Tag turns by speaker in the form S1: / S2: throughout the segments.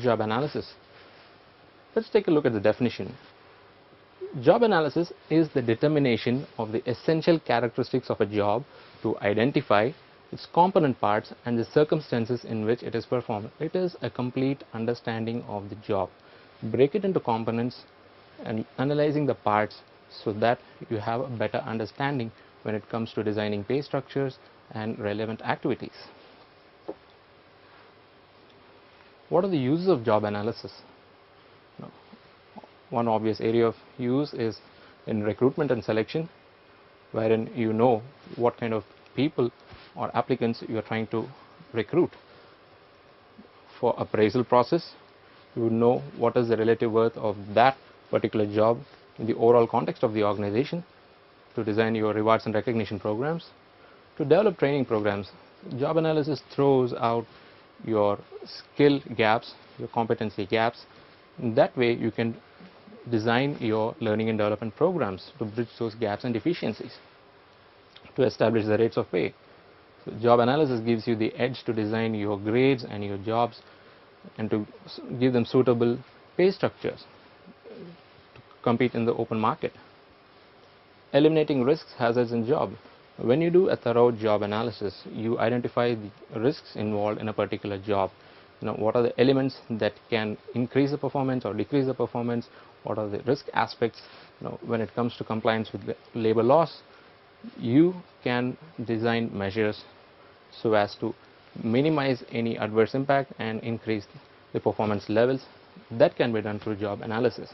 S1: Job analysis. Let's take a look at the definition. Job analysis is the determination of the essential characteristics of a job to identify its component parts and the circumstances in which it is performed. It is a complete understanding of the job. Break it into components and analyzing the parts so that you have a better understanding when it comes to designing pay structures and relevant activities. What are the uses of job analysis? One obvious area of use is in recruitment and selection, wherein you know what kind of people or applicants you are trying to recruit. For appraisal process, you know what is the relative worth of that particular job in the overall context of the organization. To design your rewards and recognition programs, to develop training programs, job analysis throws out your skill gaps, your competency gaps. In that way, you can design your learning and development programs to bridge those gaps and deficiencies, to establish the rates of pay. So job analysis gives you the edge to design your grades and your jobs and to give them suitable pay structures to compete in the open market. Eliminating risks, hazards in job. When you do a thorough job analysis, you identify the risks involved in a particular job. What are the elements that can increase the performance or decrease the performance? What are the risk aspects? When it comes to compliance with labor laws, you can design measures so as to minimize any adverse impact and increase the performance levels. That can be done through job analysis.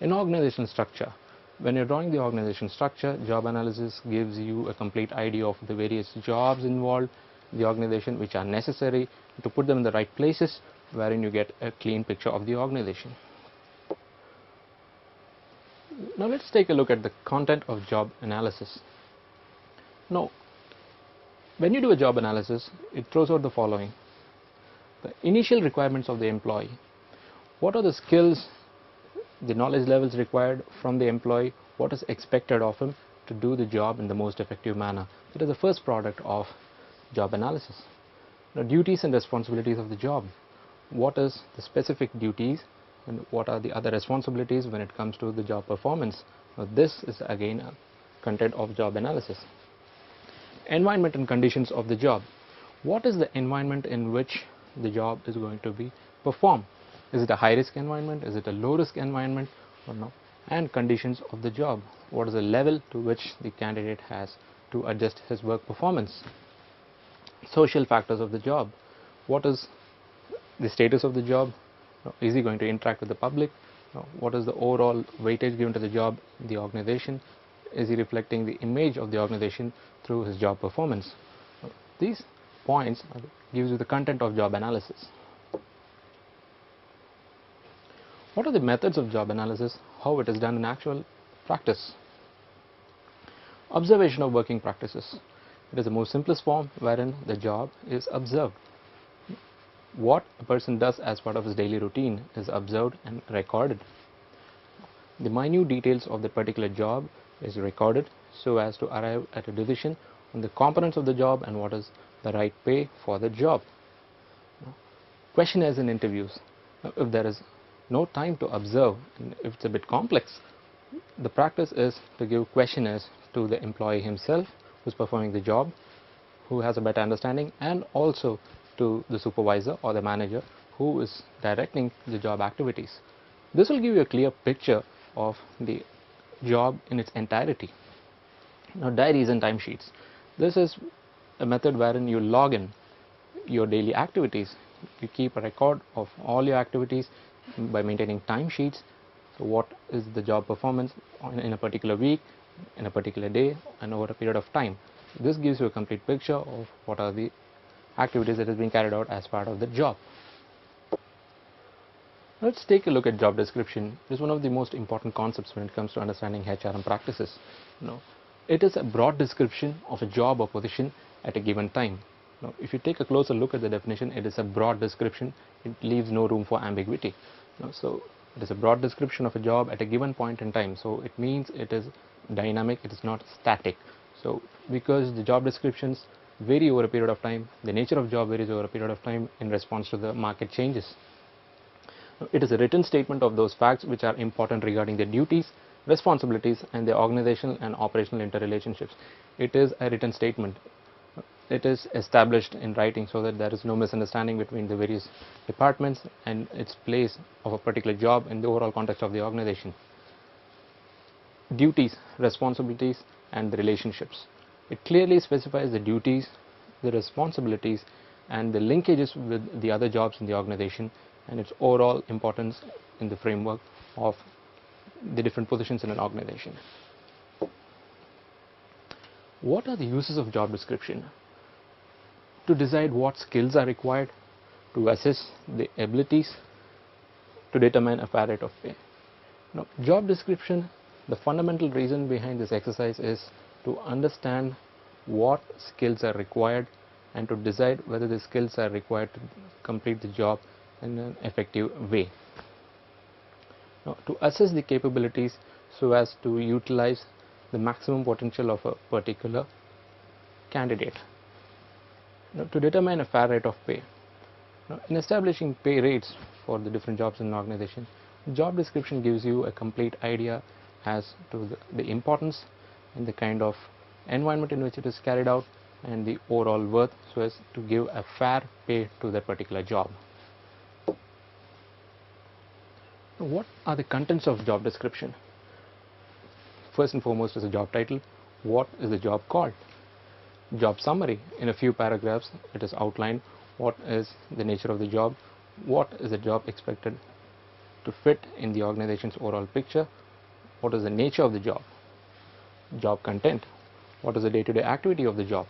S1: In organizational structure, when you're drawing the organization structure, job analysis gives you a complete idea of the various jobs involved in the organization which are necessary to put them in the right places, wherein you get a clean picture of the organization. Now let's take a look at the content of job analysis. Now, when you do a job analysis, it throws out the following: the initial requirements of the employee. What are the skills, the knowledge levels required from the employee, what is expected of him to do the job in the most effective manner. That is the first product of job analysis. Now, duties and responsibilities of the job. What is the specific duties and what are the other responsibilities when it comes to the job performance? Now, this is again a content of job analysis. Environment and conditions of the job. What is the environment in which the job is going to be performed? Is it a high risk environment? Is it a low risk environment or no? And conditions of the job. What is the level to which the candidate has to adjust his work performance? Social factors of the job. What is the status of the job? Is he going to interact with the public? What is the overall weightage given to the job in the organization? Is he reflecting the image of the organization through his job performance? These points gives you the content of job analysis. What are the methods of job analysis? How it is done in actual practice? Observation of working practices. It is the most simplest form wherein the job is observed. What a person does as part of his daily routine is observed and recorded. The minute details of the particular job is recorded so as to arrive at a decision on the components of the job and what is the right pay for the job. Questionnaires and interviews. If there is no time to observe and if it's a bit complex, the practice is to give questionnaires to the employee himself who's performing the job, who has a better understanding, and also to the supervisor or the manager who is directing the job activities. This will give you a clear picture of the job in its entirety. Now, diaries and timesheets. This is a method wherein you log in your daily activities. You keep a record of all your activities by maintaining timesheets. So what is the job performance in a particular week, in a particular day, and over a period of time. This gives you a complete picture of what are the activities that is being carried out as part of the job. Let's take a look at job description. It is one of the most important concepts when it comes to understanding HRM practices. It is a broad description of a job or position at a given time. Now, if you take a closer look at the definition, it is a broad description. It leaves no room for ambiguity. So it is a broad description of a job at a given point in time. So it means it is dynamic, it is not static. So because the job descriptions vary over a period of time, the nature of job varies over a period of time in response to the market changes. It is a written statement of those facts which are important regarding their duties, responsibilities, and their organizational and operational interrelationships. It is a written statement. It is established in writing so that there is no misunderstanding between the various departments and its place of a particular job in the overall context of the organization. Duties, responsibilities, and the relationships. It clearly specifies the duties, the responsibilities, and the linkages with the other jobs in the organization and its overall importance in the framework of the different positions in an organization. What are the uses of job description? To decide what skills are required, to assess the abilities, to determine a fair rate of pay. Now, job description, the fundamental reason behind this exercise is to understand what skills are required and to decide whether the skills are required to complete the job in an effective way. Now, to assess the capabilities so as to utilize the maximum potential of a particular candidate. Now, to determine a fair rate of pay. Now, in establishing pay rates for the different jobs in an organization, job description gives you a complete idea as to the importance and the kind of environment in which it is carried out and the overall worth so as to give a fair pay to that particular job. What are the contents of job description? First and foremost is a job title. What is the job called? Job summary. In a few paragraphs it is outlined what is the nature of the job, what is the job expected to fit in the organization's overall picture, what is the nature of the job, job content, what is the day-to-day activity of the job,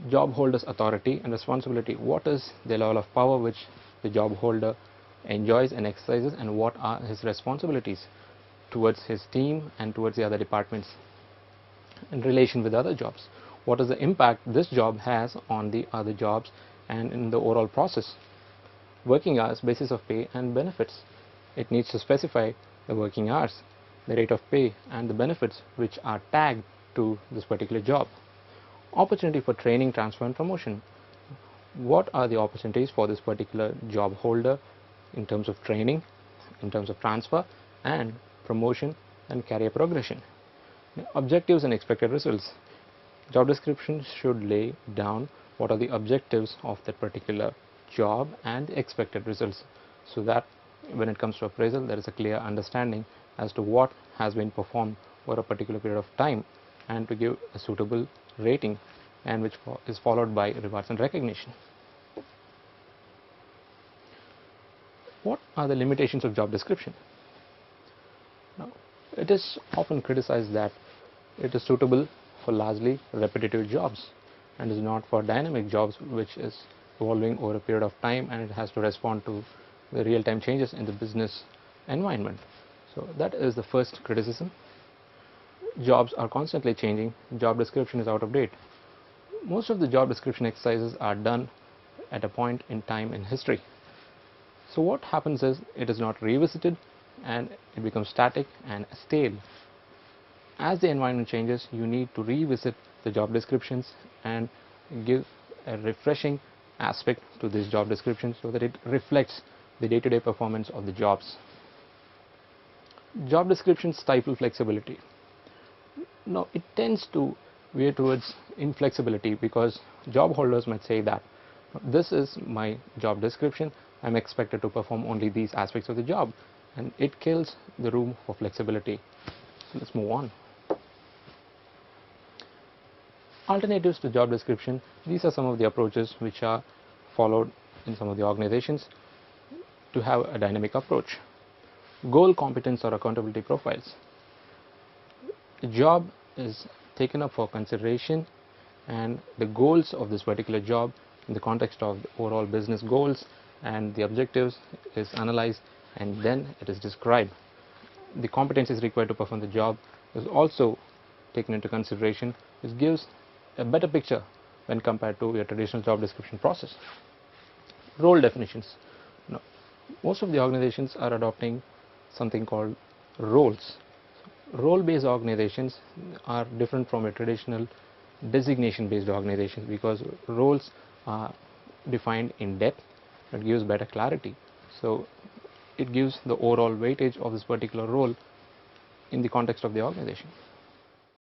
S1: job holder's authority and responsibility, what is the level of power which the job holder enjoys and exercises, and what are his responsibilities towards his team and towards the other departments in relation with other jobs. What is the impact this job has on the other jobs and in the overall process. Working hours, basis of pay, and benefits. It needs to specify the working hours, the rate of pay, and the benefits which are tagged to this particular job. Opportunity for training, transfer, and promotion. What are the opportunities for this particular job holder in terms of training, in terms of transfer, and promotion and career progression. Objectives and expected results. Job description should lay down what are the objectives of that particular job and the expected results, so that when it comes to appraisal there is a clear understanding as to what has been performed over a particular period of time and to give a suitable rating, and which is followed by rewards and recognition. What are the limitations of job description? Now, it is often criticized that it is suitable for largely repetitive jobs and is not for dynamic jobs which is evolving over a period of time and it has to respond to the real-time changes in the business environment. So that is the first criticism. Jobs are constantly changing, job description is out of date. Most of the job description exercises are done at a point in time in history. So what happens is it is not revisited and it becomes static and stale. As the environment changes, you need to revisit the job descriptions and give a refreshing aspect to this job description so that it reflects the day-to-day performance of the jobs. Job descriptions stifle flexibility. Now, it tends to veer towards inflexibility because job holders might say that this is my job description, I'm expected to perform only these aspects of the job, and it kills the room for flexibility. So let's move on. Alternatives to job description. These are some of the approaches which are followed in some of the organizations to have a dynamic approach. Goal, competence, or accountability profiles. The job is taken up for consideration and the goals of this particular job in the context of the overall business goals and the objectives is analyzed and then it is described. The competencies required to perform the job is also taken into consideration, which gives a better picture when compared to your traditional job description process. Role definitions. Now, most of the organizations are adopting something called roles. Role-based organizations are different from a traditional designation-based organizations because roles are defined in depth. It gives better clarity. So it gives the overall weightage of this particular role in the context of the organization.